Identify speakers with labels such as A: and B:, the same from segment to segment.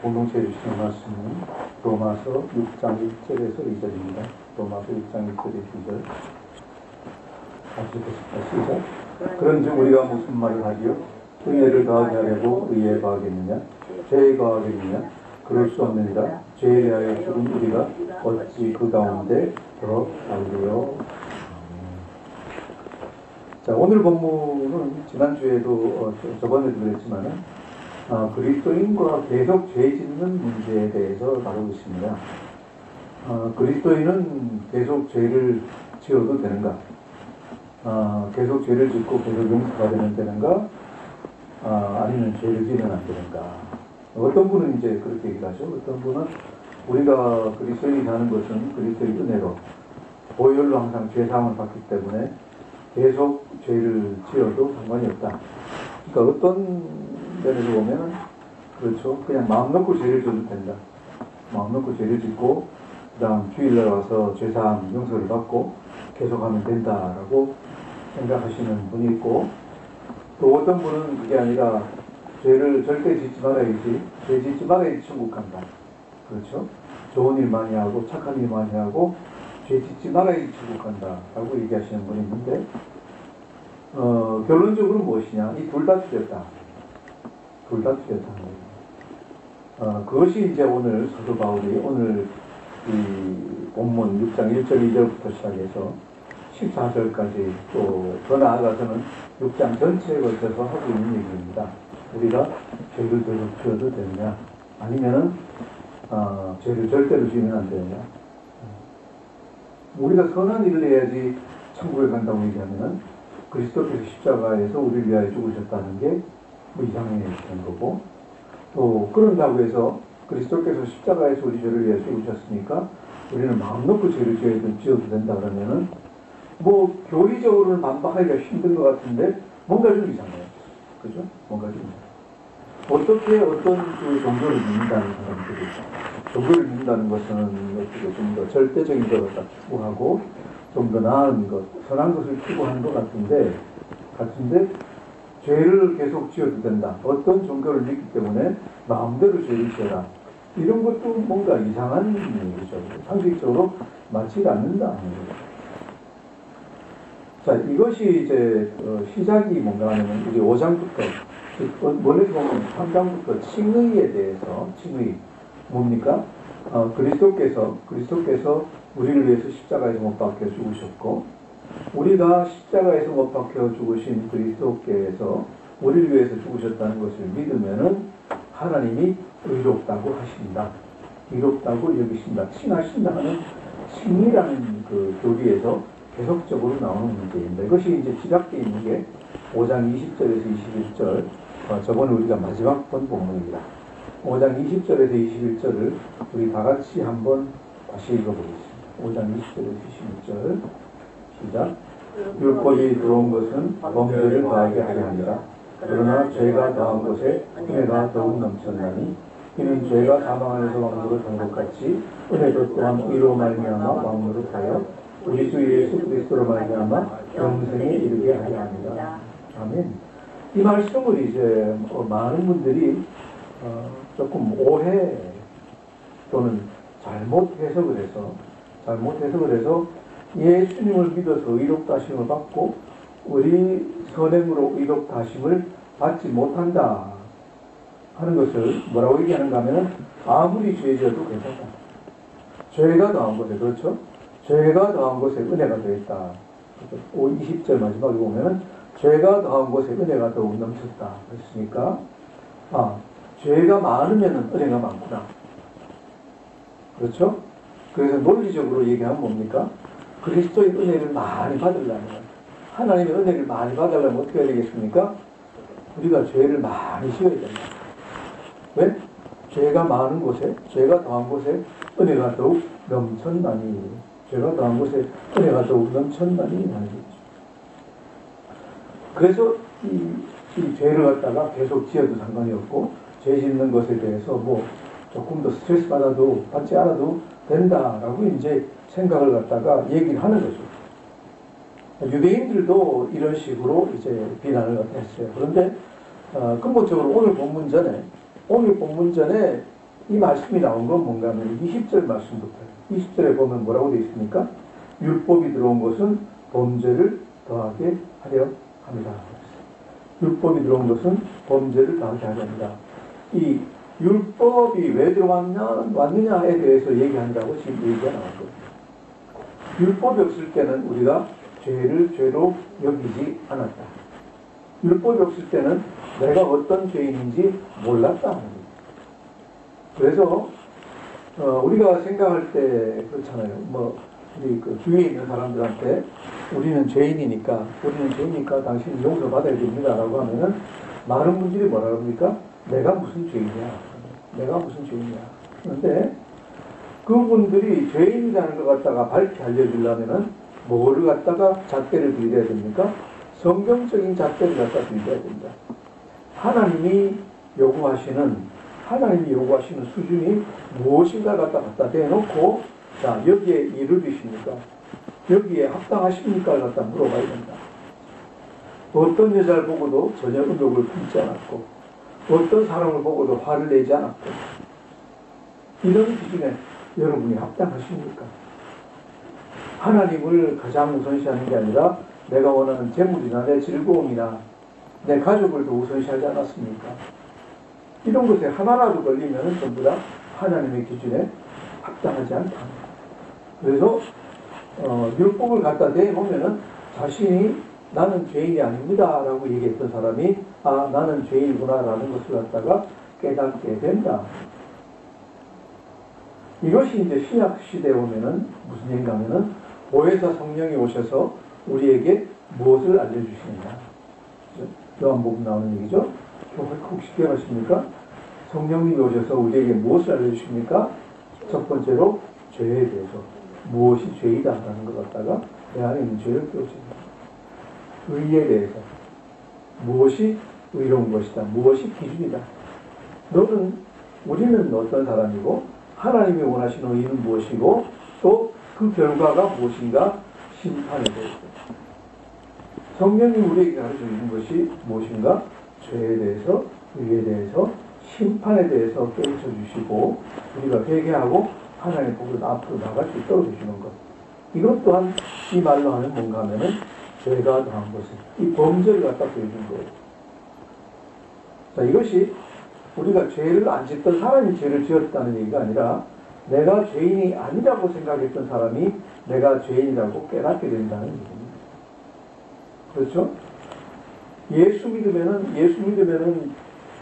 A: 공동체해 주시는 말씀은 로마서 6장 1절에서 2절입니다. 로마서 6장 1절에서 2절. 같이 읽겠습니다. 시작. 그런즉 우리가 무슨 말을 하리요? 의를 더하게 하려고 의에 더하겠느냐? 죄에 더하겠느냐? 그럴 수 없느니라. 죄에 대하여 죽은 우리가 어찌 그 가운데 더 살리요? 자, 오늘 본문은 지난주에도 저번에도 그랬지만은 그리스도인과 계속 죄 짓는 문제에 대해서 다루고 있습니다. 그리스도인은 계속 죄를 지어도 되는가? 계속 죄를 짓고 계속 용서가 되는가? 아니면 죄를 지으면 안 되는가? 어떤 분은 이제 그렇게 얘기하죠. 어떤 분은 우리가 그리스도인이 사는 것은 그리스도의 은혜로 보혈로 항상 죄사함을 받기 때문에 계속 죄를 지어도 상관이 없다. 그러니까 어떤 면에서 보면 그렇죠. 그냥 마음 놓고 죄를 지어도 된다. 마음 놓고 죄를 짓고 그 다음 주일날 와서 죄사함 용서를 받고 계속하면 된다라고 생각하시는 분이 있고, 또 어떤 분은 그게 아니라 죄를 절대 짓지 말아야지, 죄 짓지 말아야지 천국 간다. 그렇죠. 좋은 일 많이 하고 착한 일 많이 하고 죄 짓지 말아야지 천국 간다 라고 얘기하시는 분이 있는데, 결론적으로 무엇이냐, 이 둘 다 틀렸다. 둘 다 틀렸다는 거예요. 그것이 이제 오늘 사도 바울이 오늘 이 본문 6장 1절 2절부터 시작해서 14절까지 또 더 나아가서는 6장 전체에 걸쳐서 하고 있는 얘기입니다. 우리가 죄를 계속 지어도 되느냐, 아니면은 죄를 절대로 지으면 안 되느냐. 우리가 선한 일을 해야지 천국에 간다고 얘기하면은 그리스도께서 십자가에서 우리를 위하여 죽으셨다는 게 뭐 이상해지는 거고, 또 그런다고 해서 그리스도께서 십자가에서 우리 죄를 위하여 죽으셨으니까 우리는 마음 놓고 죄를 지어도 된다 그러면은 뭐 교리적으로는 반박하기가 힘든 것 같은데 뭔가 좀 이상해요. 그죠? 뭔가 좀 이상해요. 어떻게 어떤 그 종교를 믿는다는 사람들이, 종교를 믿는다는 것은 어떻게 좀 더 절대적인 것을 추구하고 좀 더 나은 것, 선한 것을 추구하는 것 같은데 죄를 계속 지어도 된다. 어떤 종교를 믿기 때문에 마음대로 죄를 지어라. 이런 것도 뭔가 이상한 얘기죠. 상식적으로 맞지 않는다. 자, 이것이 이제 시작이 뭔가 하면 우리 5장부터 원래서 보면 3장부터 칭의에 대해서, 칭의 뭡니까? 그리스도께서 우리를 위해서 십자가에서 못 박혀 죽으셨고, 우리가 십자가에서 못 박혀 죽으신 그리스도께서 우리를 위해서 죽으셨다는 것을 믿으면은 하나님이 의롭다고 하신다. 의롭다고 여기신다. 칭하신다 하는 칭의라는 그 교리에서 계속적으로 나오는 문제입니다. 이것이 이제 시작되어 있는 게 5장 20절에서 21절, 저번에 우리가 마지막 본 본문입니다. 5장 20절에서 21절을 우리 다 같이 한번 다시 읽어보겠습니다. 5장 20절에서 21절 시작. 율법이 들어온 것은 범죄를 더하게 하려 합니다. 그러나 죄가 더한 곳에 은혜가 더욱 넘쳤나니 이는 죄가 사망 안에서 왕노릇 한 것 같이 은혜도 또한 의로 말미암아 왕노릇 하여 우리 주 예수 그리스도로 말미암아 영생에 이르게 하려 합니다. 아멘. 이 말씀을 이제 많은 분들이 조금 오해 또는 잘못 해석을 해서 예수님을 믿어서 의롭다 하심을 받고 우리 선행으로 의롭다 하심을 받지 못한다 하는 것을 뭐라고 얘기하는가 하면 아무리 죄 지어도 괜찮다. 죄가 더한 곳에, 그렇죠? 죄가 더한 곳에 은혜가 더했다. 20절 마지막에 보면 죄가 더한 곳에 은혜가 더욱 넘쳤다 했으니까 죄가 많으면 은혜가 많구나. 그렇죠? 그래서 논리적으로 얘기하면 뭡니까? 그리스도의 은혜를 많이 받으려면, 하나님의 은혜를 많이 받으려면 어떻게 해야 되겠습니까? 우리가 죄를 많이 지어야 된다. 왜? 죄가 많은 곳에, 죄가 더한 곳에 은혜가 더욱 넘쳤나니. 죄가 더한 곳에 은혜가 더욱 넘쳤나니. 그래서 이 죄를 갖다가 계속 지어도 상관이 없고, 죄 짓는 것에 대해서 뭐 조금 더 스트레스 받지 않아도 된다라고 이제 생각을 갖다가 얘기를 하는 거죠. 유대인들도 이런 식으로 이제 비난을 했어요. 그런데 근본적으로 오늘 본문 전에 이 말씀이 나온 건 뭔가 하면 20절 말씀부터 20절에 보면 뭐라고 되어 있습니까? 율법이 들어온 것은 범죄를 더하게 하려 합니다. 율법이 들어온 것은 범죄를 더하게 하려 합니다. 이 율법이 왜 들어왔느냐에 대해서 얘기한다고 지금 얘기가 나왔거든요. 율법이 없을 때는 우리가 죄를 죄로 여기지 않았다. 율법이 없을 때는 내가 어떤 죄인인지 몰랐다. 그래서 우리가 생각할 때 그렇잖아요. 우리 그 주위에 있는 사람들한테 우리는 죄인이니까 당신이 용서받아야 됩니다라고 하면은 많은 분들이 뭐라 그럽니까? 내가 무슨 죄인이야. 그런데 그분들이 죄인이라는 것 갖다가 밝히 알려주려면은 뭐를 갖다가 잣대를 들여야 됩니까? 성경적인 잣대를 갖다 들여야 됩니다. 하나님이 요구하시는 수준이 무엇인가 갖다 대놓고, 자, 여기에 이르르십니까? 여기에 합당하십니까? 갖다 물어봐야 된다. 어떤 여자를 보고도 전혀 의욕을 품지 않았고, 어떤 사람을 보고도 화를 내지 않았고, 이런 기준에 여러분이 합당하십니까? 하나님을 가장 우선시하는 게 아니라 내가 원하는 재물이나 내 즐거움이나 내 가족을 더 우선시하지 않았습니까? 이런 것에 하나라도 걸리면 전부 다 하나님의 기준에 합당하지 않다. 그래서 율법을 갖다 대보면은 자신이 나는 죄인이 아닙니다 라고 얘기했던 사람이 나는 죄인이구나 라는 것을 갖다가 깨닫게 된다. 이것이 이제 신약 시대에 오면은 무슨 얘기인가 하면은 보혜사 성령이 오셔서 우리에게 무엇을 알려주시느냐. 요한복음 나오는 얘기죠. 혹시 기억하십니까? 성령님이 오셔서 우리에게 무엇을 알려주십니까? 첫 번째로 죄에 대해서 무엇이 죄이다라는 것 갖다가 내 안에 있는 죄를 깨우칩니다. 의에 대해서 무엇이 의로운 것이다. 무엇이 기준이다. 우리는 어떤 사람이고 하나님이 원하시는 의는 무엇이고 또 그 결과가 무엇인가 심판에 대해서 성령이 우리에게 가르쳐주는 것이 무엇인가 죄에 대해서 의에 대해서 심판에 대해서 깨우쳐 주시고 우리가 회개하고 하나님의 복을 앞으로 나갈 수 있도록 해주는 것. 이것 또한 이 말로 하는 뭔가 하면은 죄가 더한 것은 이 범죄를 갖다 보여준 거예요. 자, 이것이 우리가 죄를 안 짓던 사람이 죄를 지었다는 얘기가 아니라 내가 죄인이 아니라고 생각했던 사람이 내가 죄인이라고 깨닫게 된다는 얘기입니다. 그렇죠? 예수 믿으면은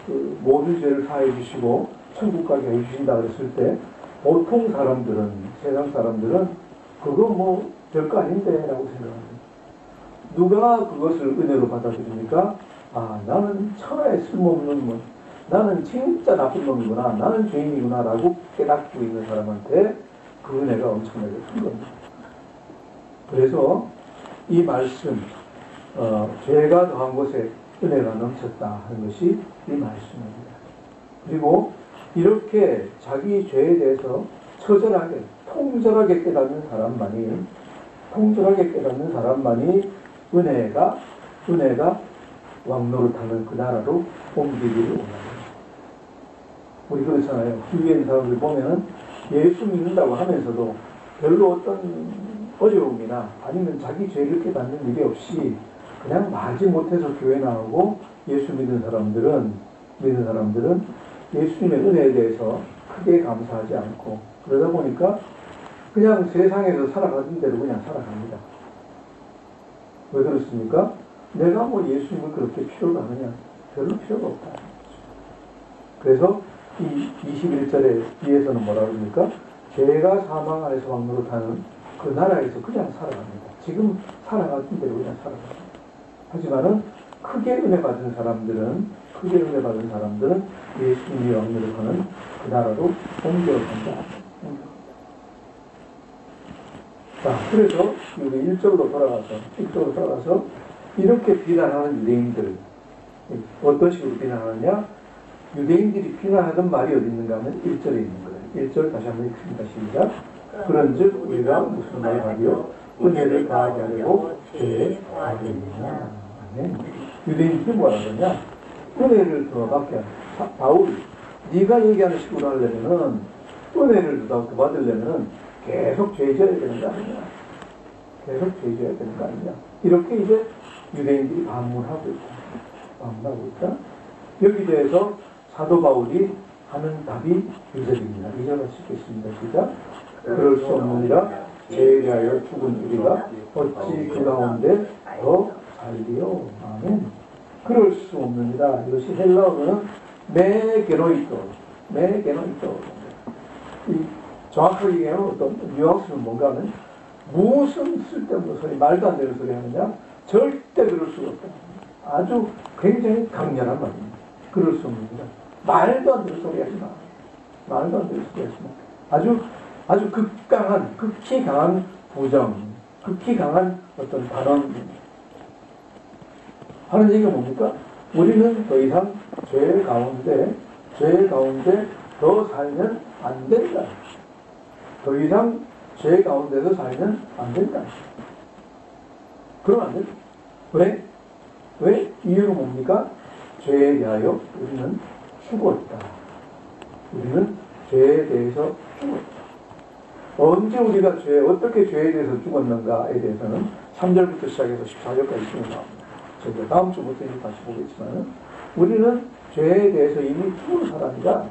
A: 그 모든 죄를 사해 주시고 천국 가게 해 주신다 그랬을 때 보통 사람들은, 세상 사람들은 그거 별거 아닌데 라고 생각합니다. 누가 그것을 은혜로 받아들입니까? 나는 천하에 쓸모없는 나는 진짜 나쁜 놈이구나, 나는 죄인이구나 라고 깨닫고 있는 사람한테 그 은혜가 엄청나게 큰 겁니다. 그래서 이 말씀 죄가 더한 곳에 은혜가 넘쳤다 하는 것이 이 말씀입니다. 그리고 이렇게 자기 죄에 대해서 처절하게 통절하게 깨닫는 사람만이 은혜가 왕노릇하는 그 나라로 옮기기를 원합니다. 우리 그렇잖아요. 주위에 있는 사람들 보면은 예수 믿는다고 하면서도 별로 어떤 어려움이나 아니면 자기 죄를 깨닫는 일이 없이 그냥 말지 못해서 교회 나오고 예수 믿는 사람들은 예수님의 은혜에 대해서 크게 감사하지 않고 그러다 보니까 그냥 세상에서 살아가는 대로 그냥 살아갑니다. 왜 그렇습니까? 내가 예수님을 그렇게 필요로 하느냐? 별로 필요가 없다. 그래서 이 21절에 뒤에서는 뭐라 그럽니까? 죄가 사망 안에서 왕노릇하는 그 나라에서 그냥 살아갑니다. 지금 살아가는 대로 그냥 살아갑니다. 하지만은 크게 은혜 받은 사람들은 예수님이 왕노릇하는 그 나라로 옮겨간다. 자, 그래서 우리 1절로 돌아가서 이렇게 비난하는 유대인들 어떤 식으로 비난하느냐? 유대인들이 비난하던 말이 어디 있는가 하면 1절에 있는 거예요. 1절 다시 한번 읽습니다. 시작. 그런즉 우리가 무슨 말을 하리요? 은혜를 가하게 하려고 죄에 가하게 하느냐. 유대인들이 뭐라 그러냐? 은혜를 더 받게 하는 바울이 네가 얘기하는 식으로 하려면은 은혜를 더 받으려면은 계속 죄 지어야 되는 거 아니냐. 계속 죄 지어야 되는 거 아니냐. 이렇게 이제 유대인들이 반문하고 있다. 반문하고 있다. 여기 대해서 사도 바울이 하는 답이 유대입니다. 이절 같이 읽겠습니다. 시작. 그럴 수 없느니라 죄에 대하여 죽은 우리가 어찌 그 가운데 더 살리요. 아멘. 그럴 수 없느니라. 이것이 헬라어로는 메게노이토. 정확하게 얘기하면 어떤 뉘앙스는 뭔가 하면 무슨 쓸데없는 소리, 말도 안 되는 소리 하느냐? 절대 그럴 수가 없다. 아주 굉장히 강렬한 말입니다. 그럴 수 없느니라. 말도 안 되는 소리 하지 마. 말도 안 되는 소리 하지 마. 아주 극강한, 극히 강한 부정, 극히 강한 어떤 발언. 하는 얘기가 뭡니까? 우리는 더 이상 죄 가운데 더 살면 안 된다. 더 이상 죄 가운데서 살면 안 된다. 그러면 안 된다. 왜? 이유는 뭡니까? 죄에 대하여 우리는 죽었다. 우리는 죄에 대해서 죽었다. 언제 우리가 어떻게 죄에 대해서 죽었는가에 대해서는 3절부터 시작해서 14절까지 쭉 나옵니다. 저희가 다음 주부터 다시 보겠지만, 우리는 죄에 대해서 이미 죽은 사람이다.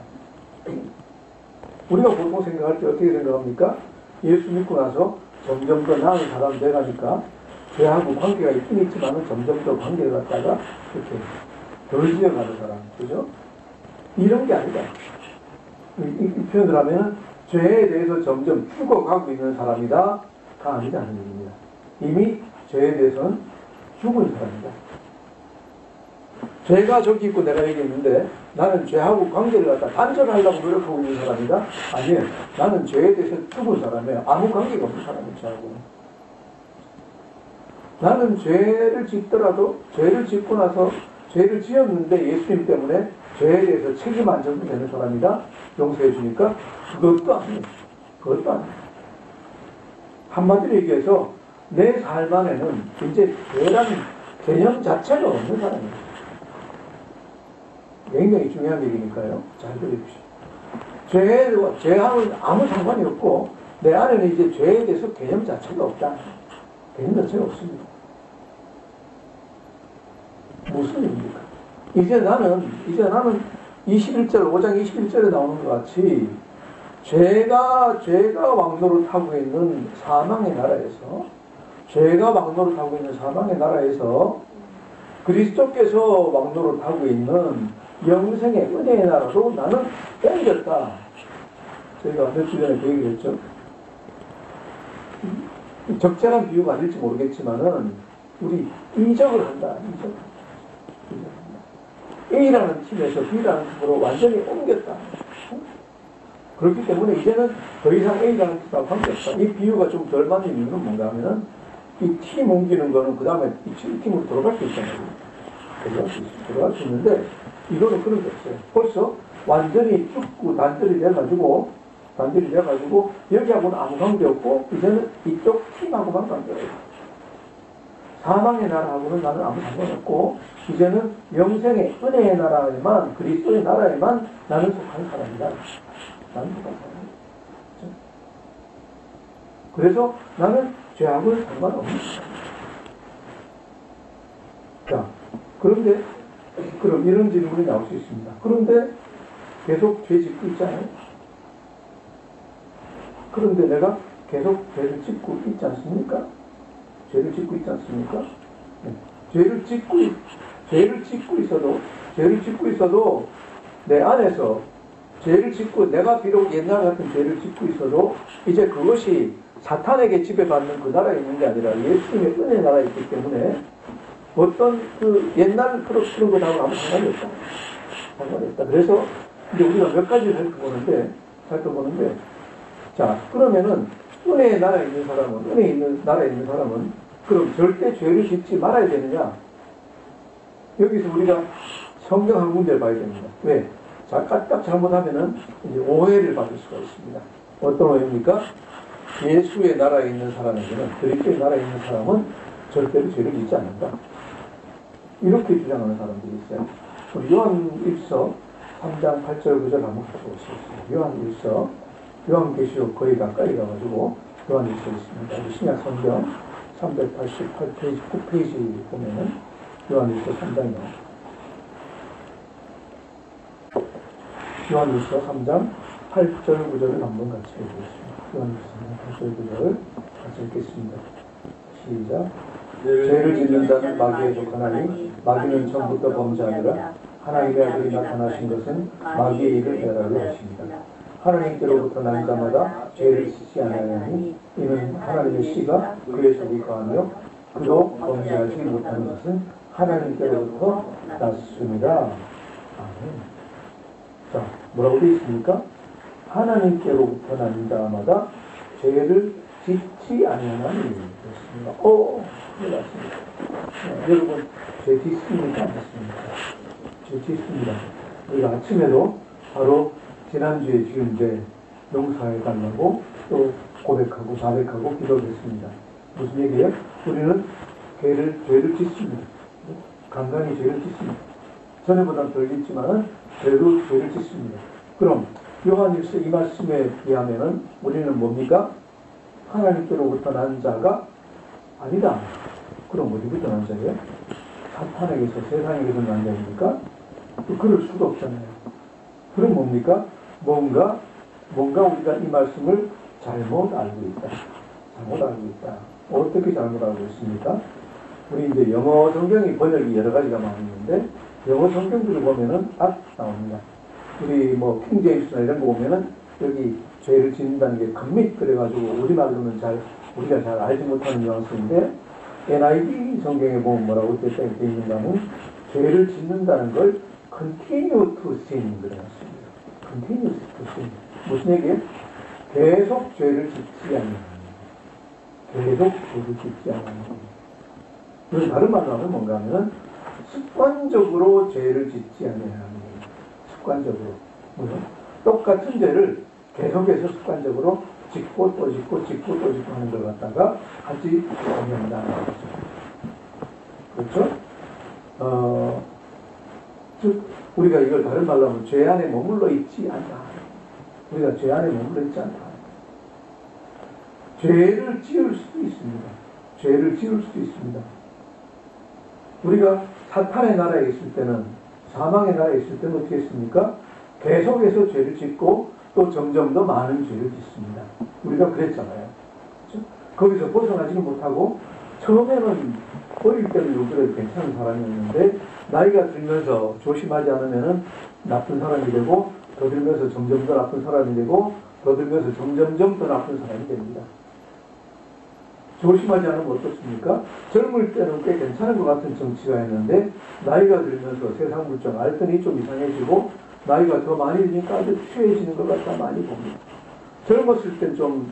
A: 우리가 보통 생각할 때 어떻게 생각합니까? 예수 믿고 나서 점점 더 나은 사람 돼가니까 죄하고 관계가 있긴 있지만 점점 더 관계를 갖다가 이렇게 덜 지어가는 사람, 그죠? 이런 게 아니다. 이 표현을 하면 죄에 대해서 점점 죽어가고 있는 사람이다가 아니라는 얘기입니다. 이미 죄에 대해서는 죽은 사람이다. 죄가 저기 있고 내가 여기 있는데 나는 죄하고 관계를 갖다 단절하려고 노력하고 있는 사람이다? 아니에요. 나는 죄에 대해서 죽은 사람이에요. 아무 관계가 없는 사람이에요. 죄하고. 나는 죄를 짓더라도 죄를 짓고 나서 죄를 지었는데 예수님 때문에 죄에 대해서 책임 안 져도 되는 사람이다? 용서해 주니까 그것도 아니에요. 그것도 아니에요. 한마디로 얘기해서 내 삶 안에는 이제 죄라는 개념 자체가 없는 사람이에요. 굉장히 중요한 얘기니까요. 잘 들어주십시오. 죄하고는 아무 상관이 없고 내 안에는 이제 죄에 대해서 개념 자체가 없다. 개념 자체가 없습니다. 무슨 얘기입니까? 이제 나는 21절, 5장 21절에 나오는 것 같이 죄가 왕노릇하고 있는 사망의 나라에서 그리스도께서 왕노릇하고 있는 영생의 은혜의 나라로 나는 옮겼다. 저희가 몇 주 전에 그 얘기를 했죠. 적절한 비유가 아닐지 모르겠지만은 우리 이적을 한다. A라는 팀에서 B라는 팀으로 완전히 옮겼다. 그렇기 때문에 이제는 더 이상 A라는 팀하고 관계없다. 이 비유가 좀 덜 맞는 이유는 뭔가 하면은 이 팀 옮기는 거는 그 다음에 이 팀으로 들어갈 수 있잖아요. 들어갈 수 있는데 이거는 그런 게 없어요. 벌써 완전히 죽고 단절이 돼가지고 여기하고는 아무 관계 없고 이제는 이쪽 팀하고만 관계가 있어요. 사망의 나라하고는 나는 아무 상관없고 이제는 영생의 은혜의 나라에만, 그리스도의 나라에만 나는 속한 사람이다. 그래서 나는 죄하고는 상관없는 사람이다. 자, 그런데 그럼 이런 질문이 나올 수 있습니다. 그런데 계속 죄 짓고 있잖아요. 그런데 내가 계속 죄를 짓고 있지 않습니까? 네. 죄를 짓고 있어도 내 안에서 내가 비록 옛날 같은 죄를 짓고 있어도 이제 그것이 사탄에게 지배받는 그 나라에 있는 게 아니라 예수님의 은혜 나라에 있기 때문에 어떤 그 옛날 그런 것하고 아무 상관이 없다. 그래서 이제 우리가 몇 가지를 살펴보는데 자, 그러면은 은혜의 나라에 있는 사람은 그럼 절대 죄를 짓지 말아야 되느냐? 여기서 우리가 성경 한 군데를 봐야 됩니다. 왜? 딱 잘못하면은 이제 오해를 받을 수가 있습니다. 어떤 오해입니까? 예수의 나라에 있는 사람에게는, 그리스도의 나라에 있는 사람은 절대로 죄를 짓지 않는다. 이렇게 주장하는 사람들이 있어요. 요한일서 3장 8절 9절 한번 같이 보시겠습니다. 요한일서, 요한계시록 거의 가까이 가가지고 요한일서 있습니다. 우리 신약 성경 388페이지 9페이지 보면은 요한일서 3장이요. 요한일서 3장 8절 9절을 한번 같이 해보겠습니다. 요한일서 3장 8절 9절 같이 읽겠습니다. 시작. 죄를 짓는다는 마귀에 속하나니 마귀는 처음부터 범죄하니라. 하나님의 아들이 나타나신 것은 마귀의 일을 해라고 하십니다. 하나님께로부터 난 자마다 죄를 짓지 아니하니 이는 하나님의 씨가 그의 속에 거하며 그도 범죄하지 못하는 것은 하나님께로부터 났습니다. 아멘. 자, 뭐라고 되어 있습니까? 하나님께로부터 난 자마다 죄를 짓지 아니하니 그렇습니다. 큰일 났습니다. 여러분, 죄 짓습니까? 안 짓습니까? 죄 짓습니다. 우리가 아침에도 바로 지난주에 지금 이제 농사에 가려고 또 고백하고 자백하고 기도를 했습니다. 무슨 얘기예요? 우리는 죄를 짓습니다. 간간히 죄를 짓습니다. 전에보다는 덜 짓지만은 죄를 짓습니다. 그럼 요한일서 이 말씀에 비하면은 우리는 뭡니까? 하나님께로부터 난 자가 아니다. 그럼 어디부터 난 자예요? 사탄에게서, 세상에게서 난 자입니까? 그럴 수도 없잖아요. 그럼 뭡니까? 뭔가 우리가 이 말씀을 잘못 알고 있다. 잘못 알고 있다. 어떻게 잘못 알고 있습니까? 우리 이제 영어 성경이 번역이 여러 가지가 많이 있는데, 영어 성경들을 보면은 딱 나옵니다. 우리 뭐 킹제임스나 이런 거 보면은 여기 죄를 짓는다는 게 commit 그래가지고 우리말로는 우리가 잘 알지 못하는 뉘앙스인데, NIV 성경에 보면 뭐라고 되어 있는가 하면 죄를 짓는다는 걸 continue to sin 그래놨습니다. continue to sin. 무슨 얘기예요? 계속 죄를 짓지 않는. 계속 죄를 짓지 않는. 다른 말로 하면 뭔가 하면 습관적으로 죄를 짓지 않는. 습관적으로. 똑같은 죄를 계속해서 습관적으로 짓고 또 짓고 짓고 또 짓고 하는 걸 갖다가 하지 않는다는 거죠. 그렇죠? 즉 우리가 이걸 다른 말로 하면 죄 안에 머물러 있지 않다. 우리가 죄 안에 머물러 있지 않다. 죄를 지을 수도 있습니다. 죄를 지을 수도 있습니다. 우리가 사탄의 나라에 있을 때는, 사망의 나라에 있을 때는 어떻게 했습니까? 계속해서 죄를 짓고 또 점점 더 많은 죄를 짓습니다. 우리가 그랬잖아요. 그렇죠? 거기서 벗어나지는 못하고 처음에는 어릴 때는 그래도 괜찮은 사람이었는데 나이가 들면서 조심하지 않으면 나쁜 사람이 되고 더 들면서 점점 더 나쁜 사람이 되고 더 들면서 점점점 더 나쁜 사람이 됩니다. 조심하지 않으면 어떻습니까? 젊을 때는 꽤 괜찮은 것 같은 정치가 있는데 나이가 들면서 세상 물정 알더니 좀 이상해지고 나이가 더 많이 드니까 아주 취해지는 것 같다 많이 봅니다. 젊었을 땐 좀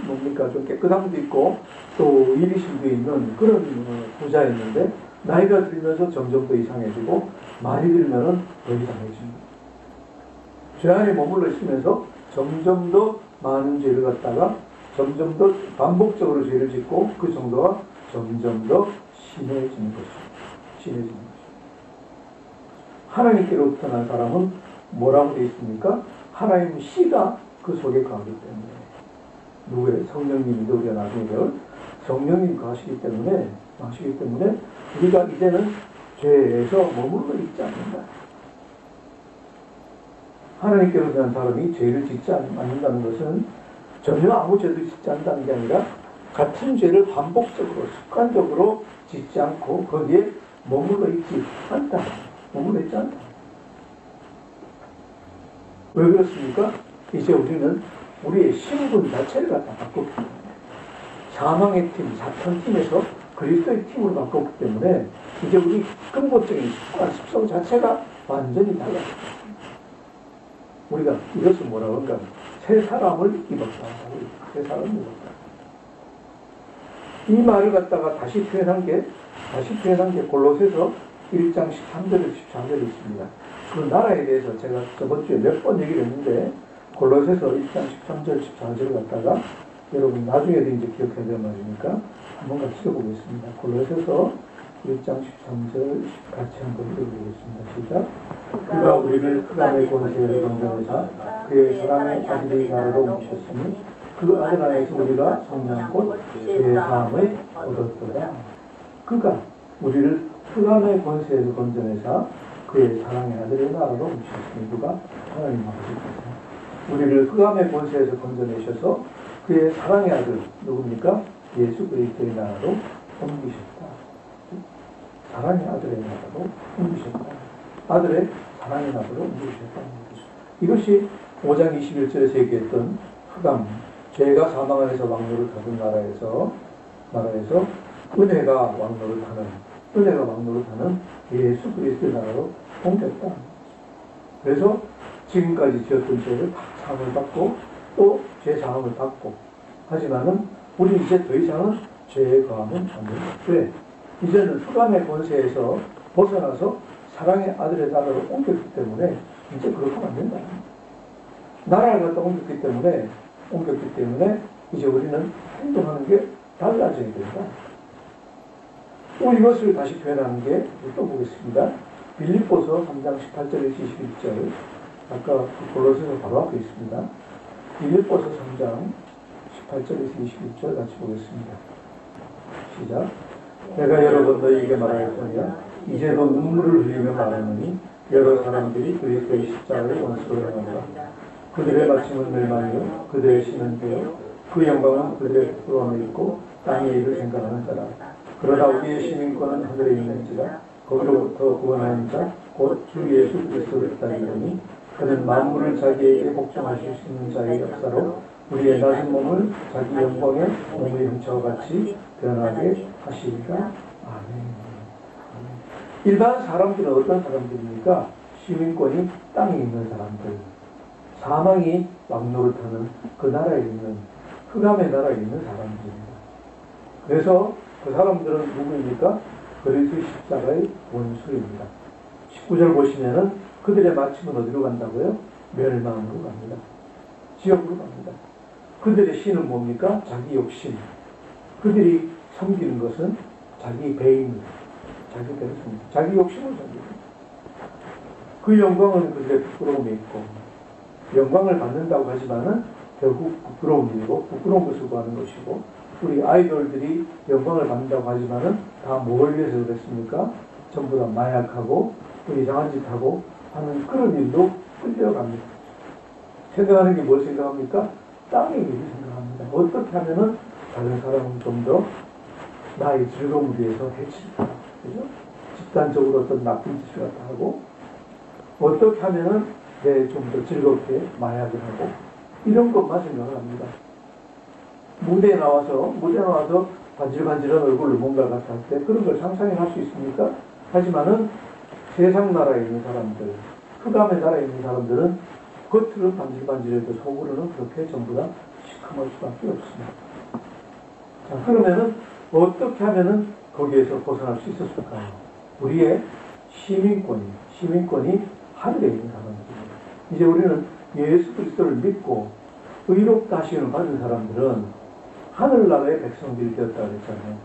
A: 좀 깨끗함도 있고 또 이리심도 있는 그런 부자였는데 나이가 들면서 점점 더 이상해지고 많이 들면은 더 이상해집니다. 죄 안에 머물러 있으면서 점점 더 많은 죄를 갖다가 점점 더 반복적으로 죄를 짓고 그 정도가 점점 더 심해지는 것입니다. 심해지는 것입니다. 하나님께로부터 난 사람은 뭐라고 되어 있습니까? 하나님 씨가 그 속에 거하기 때문에. 누구예요? 성령님인데 우리가 나중에 배울 성령님 거하시기 때문에 우리가 이제는 죄에서 머물러 있지 않는다. 하나님께로부터 난 사람이 죄를 짓지 않는다는 것은 전혀 아무 죄도 짓지 않는다는 게 아니라 같은 죄를 반복적으로 습관적으로 짓지 않고 거기에 머물러 있지 않다. 머물러 있지 않다. 왜 그렇습니까? 이제 우리는 우리의 신분 자체를 갖다 바꿨기 때문에 사망의 팀, 사탄 팀에서 그리스도의 팀으로 바꿨기 때문에 이제 우리 근본적인 습관, 습성 자체가 완전히 달라졌습니다. 우리가 이것을 뭐라고 하는가? 새 사람을 입었다. 새 사람을 입었다. 이 말을 갖다가 다시 표현한 게 골로새서 1장 13절 14절에 있습니다. 그 나라에 대해서 제가 저번 주에 몇 번 얘기를 했는데 골로새서 1장 13절 14절을 갖다가 여러분 나중에도 이제 기억해야 될 말이니까 한번 같이 읽어보겠습니다. 골로새서 1장 13절 같이 한번 읽어보겠습니다. 시작. 그가 우리를 흑암의 권세를 건져내사 그의 사랑의 아들의 나라로 옮기셨으니 그 아들 안에서 우리가 성령 곧 죄의 사함을 얻었도다. 그가 우리를 흑암의 권세에서 건져내사 그의 사랑의 아들의 나라로 옮기셨으니 누가? 하나님 아버지께서 우리를 흑암의 권세에서 건져내셔서 그의 사랑의 아들 누굽니까? 예수 그리스도의 나라로 옮기셨다. 사랑의 아들의 나라로 옮기셨다. 아들의 사랑의 나라로 옮기셨다. 이것이 5장 21절에서 얘기했던 흑암, 죄가 사망 안에서 왕노를 타던 나라에서 은혜가 왕노를 타는 예수 그리스도의 나라로 옮겼다. 그래서 지금까지 지었던 죄를 다 사함을 받고 또 죄 사함을 받고 하지만은 우리 이제 더 이상은 죄에 거하면 안 된다. 왜? 이제는 흑암의 권세에서 벗어나서 사랑의 아들의 나라로 옮겼기 때문에 이제 그렇게 하면 안 된다. 나라를 갖다 옮겼기 때문에 이제 우리는 행동하는 게 달라져야 된다. 또 이것을 다시 표현하는 게 또 보겠습니다. 빌립보서 3장 18절에서 21절 아까 골로새서 바로 앞에 있습니다. 빌립보서 3장 18절에서 21절 같이 보겠습니다. 시작. 내가 여러 번 너희에게 말하였거니와 이제도 눈물을 흘리며 말하노니 여러 사람들이 그리스도의 십자가를 원수로 행한다. 그들의 마침은 멸망이요 그들의 신은 되어 그 영광은 그들의 부끄러움에 있고 땅의 일을 생각하는 자라. 그러나 우리의 시민권은 하늘에 있는지라 거기로부터 구원하는 자 곧 주 예수 그리스도를 기다리노니 그는 만물을 자기에게 복종하실 수 있는 자의 역사로 우리의 낮은 몸을 자기 영광의 몸의 형체와 같이 변하게 하시리라. 아멘. 일반 사람들은 어떤 사람들입니까? 시민권이 땅에 있는 사람들, 사망이 왕노릇하는 그 나라에 있는 흑암의 나라에 있는 사람들입니다. 그래서 그 사람들은 누구입니까? 그리스도의 십자가의 원수입니다. 19절 보시면은 그들의 마침은 어디로 간다고요? 멸망으로 갑니다. 지옥으로 갑니다. 그들의 신은 뭡니까? 자기 욕심. 그들이 섬기는 것은 자기 배입니다. 자기 배를 섬깁니다. 자기 욕심을 섬깁니다. 그 영광은 그들의 부끄러움에 있고 영광을 받는다고 하지만은 결국 부끄러운 일이고 부끄러운 것을 구하는 것이고 우리 아이돌들이 영광을 받는다고 하지만은 다 뭘 위해서 그랬습니까? 전부 다 마약하고 또 이상한 짓 하고 하는 그런 일도 끌려갑니다. 생각하는 게 뭘 생각합니까? 땅의 일을 생각합니다. 어떻게 하면은 다른 사람은 좀 더 나의 즐거움을 위해서 해칠까? 그죠? 집단적으로 어떤 나쁜 짓을 갖다 하고 어떻게 하면은 내 좀 더 즐겁게 마약을 하고 이런 것만 생각을 합니다. 무대에 나와서 반질반질한 얼굴로 뭔가를 갖다 할 때 그런 걸 상상해 할 수 있습니까? 하지만은 세상 나라에 있는 사람들, 흑암의 나라에 있는 사람들은 겉으로는 반질반질해도 속으로는 그렇게 전부 다 시커멀 수밖에 없습니다. 자, 그러면은 어떻게 하면은 거기에서 벗어날 수 있었을까요? 우리의 시민권이 하늘에 있는 사람들입니다. 이제 우리는 예수 그리스도를 믿고 의롭다 하심을 받은 사람들은 하늘나라의 백성들이 되었다고 했잖아요.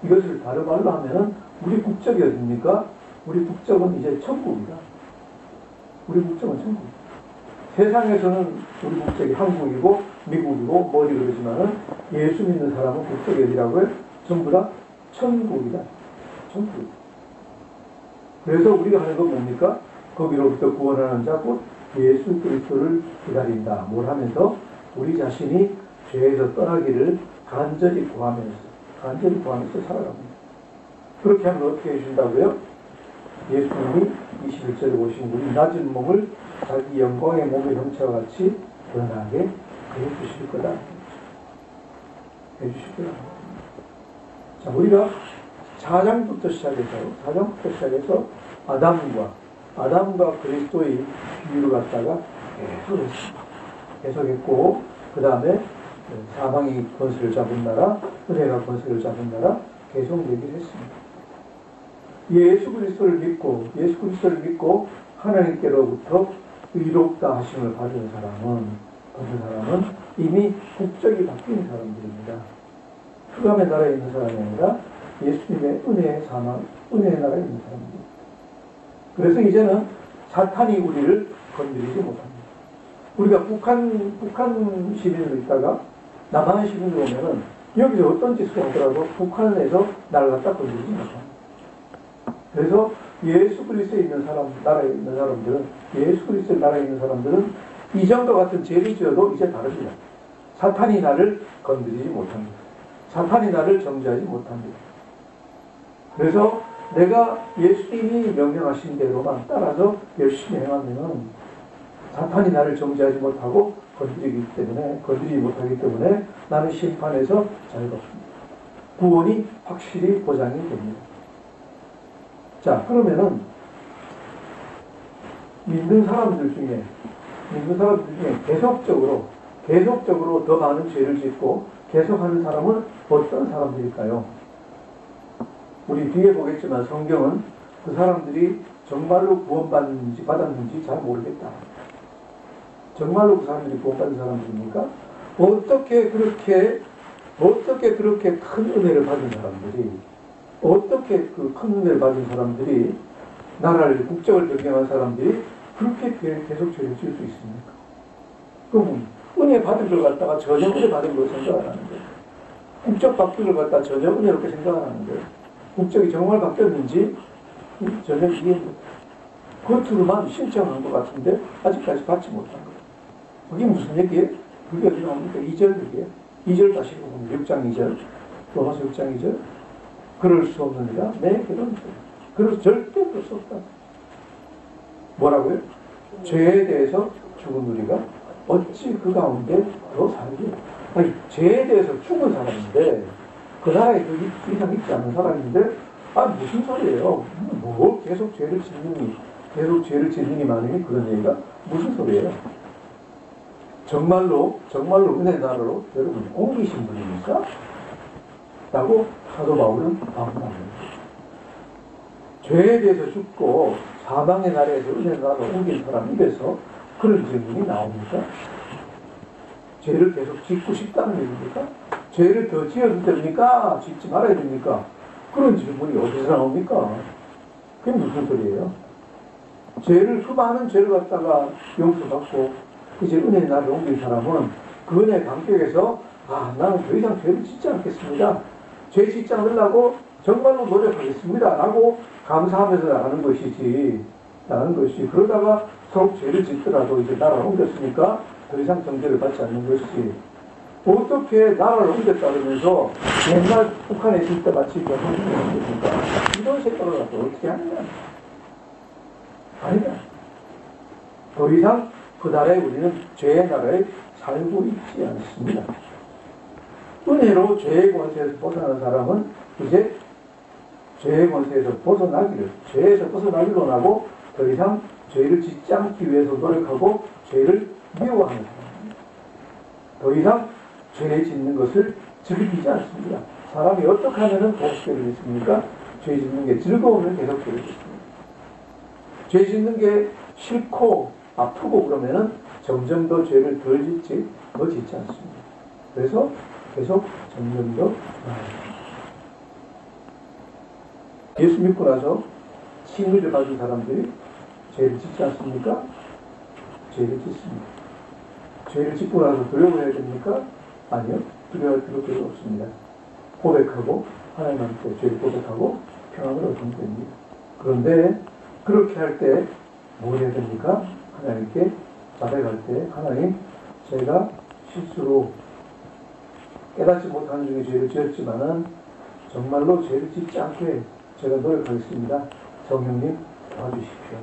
A: 이것을 다른 말로 하면은 우리 국적이 어딥니까? 우리 국적은 이제 천국이다. 우리 국적은 천국. 세상에서는 우리 국적이 한국이고 미국이고 뭐지 그러지만은 예수 믿는 사람은 국적이 어디라고요? 전부 다 천국이다. 천국. 그래서 우리가 하는 건 뭡니까? 거기로부터 구원하는 자 곧 예수 그리스도를 기다린다. 뭘 하면서? 우리 자신이 죄에서 떠나기를 간절히 구하면서 살아갑니다. 그렇게 하면 어떻게 해준다고요? 예수님이 21절에 보시면 우리 낮은 몸을 자기 영광의 몸의 형체와 같이 변하게 해주실 거다. 해주실 거다. 자, 우리가 4장부터 시작해서 아담과 그리스도의 비유를 갖다가 계속했고, 그 다음에 사망이 권세를 잡은 나라, 은혜가 권세를 잡은 나라 계속 얘기를 했습니다. 예수 그리스도를 믿고 하나님께로부터 의롭다 하심을 받은 사람은 이미 국적이 바뀐 사람들입니다. 흑암의 나라에 있는 사람이 아니라 예수님의 은혜의 사망, 은혜의 나라에 있는 사람들. 그래서 이제는 사탄이 우리를 건드리지 못합니다. 우리가 북한 시민으로 있다가 남한 시민으로 오면은 여기서 어떤 짓을 하더라도 북한에서 나를 갖다 건드리지 못합니다. 그래서 예수 그리스도에 있는 사람, 나라에 있는 사람들은, 예수 그리스도의 나라에 있는 사람들은 이전과 같은 죄를 지어도 이제 다릅니다. 사탄이 나를 건드리지 못합니다. 사탄이 나를 정죄하지 못합니다. 그래서 내가 예수님이 명령하신 대로만 따라서 열심히 행하면 사탄이 나를 정죄하지 못하고 건드리지 못하기 때문에 나는 심판에서 자유롭습니다. 구원이 확실히 보장이 됩니다. 자, 그러면은 믿는 사람들 중에 계속적으로 더 많은 죄를 짓고 계속하는 사람은 어떤 사람들일까요? 우리 뒤에 보겠지만 성경은 그 사람들이 정말로 구원받는지 받았는지 잘 모르겠다. 정말로 그 사람들이 구원받은 사람들입니까? 어떻게 그렇게 큰 은혜를 받은 사람들이, 어떻게 그 큰 은혜를 받은 사람들이, 나라를, 국적을 변경한 사람들이 그렇게 계속 죄를 지을 수 있습니까? 그럼 은혜 받은 걸 갖다가 전혀 은혜 받은 걸 생각 안 하는데, 국적 바뀐 걸 갖다가 전혀 은혜롭게 생각 안 하는데, 국적이 정말 바뀌었는지 전혀 이해 겉으로만 신청한 것 같은데 아직까지 받지 못한 거예요. 그게 무슨 얘기예요? 그게 어디 나옵니까? 2절 얘기예요. 2절 다시 보면 6장 2절, 로마서 6장 2절. 그럴 수 없느니라 내 그런 그래서 절대 그럴 수 없다. 뭐라고요? 죄에 대해서 죽은 우리가 어찌 그 가운데 더 살게? 아니, 죄에 대해서 죽은 사람인데 그 나라에 그 이상 있지 않은 사람인데 무슨 소리예요? 뭐 계속 죄를 짓느니 많으니 그런 얘기가 무슨 소리예요? 정말로 은혜 나라로 여러분 옮기신 분입니까? 라고 사도 바울은 반문합니다. 죄에 대해서 죽고 사망의 나라에서 은혜 나라로 옮긴 사람 입에서 그런 질문이 나옵니까? 죄를 계속 짓고 싶다는 얘기입니까? 죄를 더 지어도 됩니까? 짓지 말아야 됩니까? 그런 질문이 어디서 나옵니까? 그게 무슨 소리예요? 수많은 죄를 갖다가 용서받고 이제 은혜의 나라로 옮긴 사람은 그 은혜 감격에서 나는 더 이상 죄를 짓지 않겠습니다. 죄 짓지 않으려고 정말로 노력하겠습니다. 라고 감사하면서 나가는 것이지. 그러다가 서로 죄를 짓더라도 이제 나라를 옮겼으니까 더 이상 정죄를 받지 않는 것이지. 어떻게 나라를 옮겼다 그러면서 옛날 북한에 있을 때 마치 병원을 옮겼습니까? 이런 생각을 갖고 어떻게 하느냐? 아니다. 더 이상 그 나라에 우리는 죄의 나라에 살고 있지 않습니다. 은혜로 죄의 권세에서 벗어나는 사람은 이제 죄의 권세에서 죄에서 벗어나기로 원하고 더 이상 죄를 짓지 않기 위해서 노력하고 죄를 미워하는 사람입니다. 더 이상 죄 짓는 것을 즐기지 않습니다. 사람이 어떻게 하면 복수를 짓습니까? 죄 짓는 게 즐거우면 계속 죄를 짓습니다. 죄 짓는 게 싫고 아프고 그러면은 점점 더 죄를 덜 짓지 않습니다. 그래서 계속 점점 더 나아갑니다. 예수 믿고 나서 칭의를 받은 사람들이 죄를 짓지 않습니까? 죄를 짓습니다. 죄를 짓고 나서 두려워해야 됩니까? 아니요. 두려워할 필요가 없습니다. 고백하고 하나님한테 죄를 고백하고 평안을 얻으면 됩니다. 그런데 그렇게 할 때 뭐 해야 됩니까? 하나님께 자백할 때 하나님, 제가 실수로 깨닫지 못하는 중에 죄를 지었지만은 정말로 죄를 짓지 않게 제가 노력하겠습니다. 성령님 도와주십시오.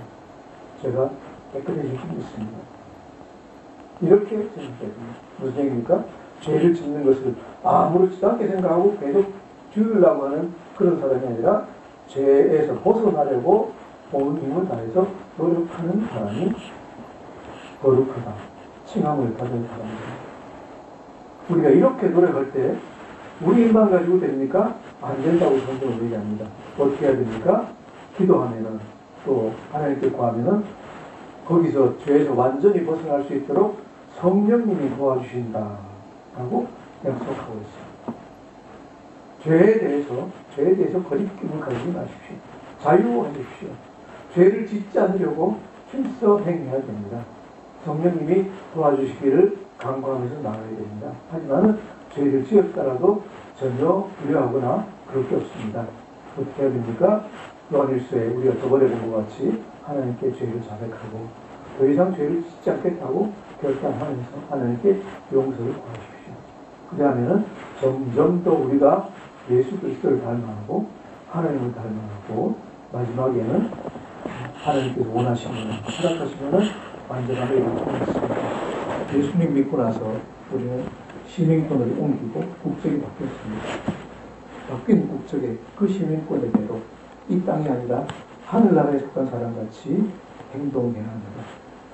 A: 제가 깨끗해질 수 있습니다. 이렇게 생각해야 됩니다. 무슨 얘기입니까? 죄를 짓는 것을 아무렇지도 않게 생각하고 계속 지으려고 하는 그런 사람이 아니라 죄에서 벗어나려고 온 힘을 다해서 노력하는 사람이 거룩하다. 칭함을 받은 사람입니다. 우리가 이렇게 노력할 때 우리 힘만 가지고 됩니까? 안 된다고 성경은 얘기합니다. 어떻게 해야 됩니까? 기도하면은 또 하나님께 구하면은 거기서 죄에서 완전히 벗어날 수 있도록 성령님이 도와주신다 라고 약속하고 있습니다. 죄에 대해서 거리낌을 가지지 마십시오. 자유하십시오. 죄를 짓지 않으려고 힘써 행해야 됩니다. 성령님이 도와주시기를 간구하면서 나가야 됩니다. 하지만 죄를 지었더라도 전혀 두려워하거나 그럴 게 없습니다. 어떻게 해야 됩니까? 요한일서에 우리가 저번에 본 것 같이 하나님께 죄를 자백하고 더 이상 죄를 짓지 않겠다고 결단하면서 하나님께 용서를 구하십시오. 그 다음에는 점점 더 우리가 예수 그리스도를 닮아가고 하나님을 닮아가고 마지막에는 하나님께서 원하시는 허락하시면 완전함에 이르게 있습니다. 예수님 믿고 나서 우리는 시민권을 옮기고 국적이 바뀌었습니다. 바뀐 국적에 그 시민권에대로 이 땅이 아니라 하늘나라에 속한 사람같이 행동해야 합니다.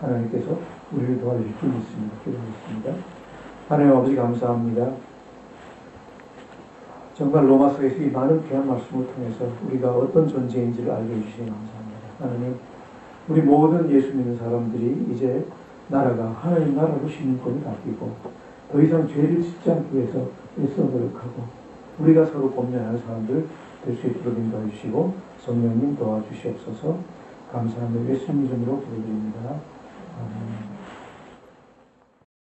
A: 하나님께서 우리를 도와주실 줄 믿습니다. 기도하겠습니다. 하나님 아버지 감사합니다. 정말 로마서에서 이 많은 귀한 말씀을 통해서 우리가 어떤 존재인지를 알게 해주시니 감사합니다. 하나님, 우리 모든 예수 믿는 사람들이 이제 나라가 하나님 나라로 시민권이 바뀌고 더 이상 죄를 짓지 않기 위해서 애써 노력하고 우리가 서로 범죄하는 사람들 될 수 있도록 인도해 주시고 성령님 도와주시옵소서. 감사하며 예수님 이름으로 기도드립니다. 아멘.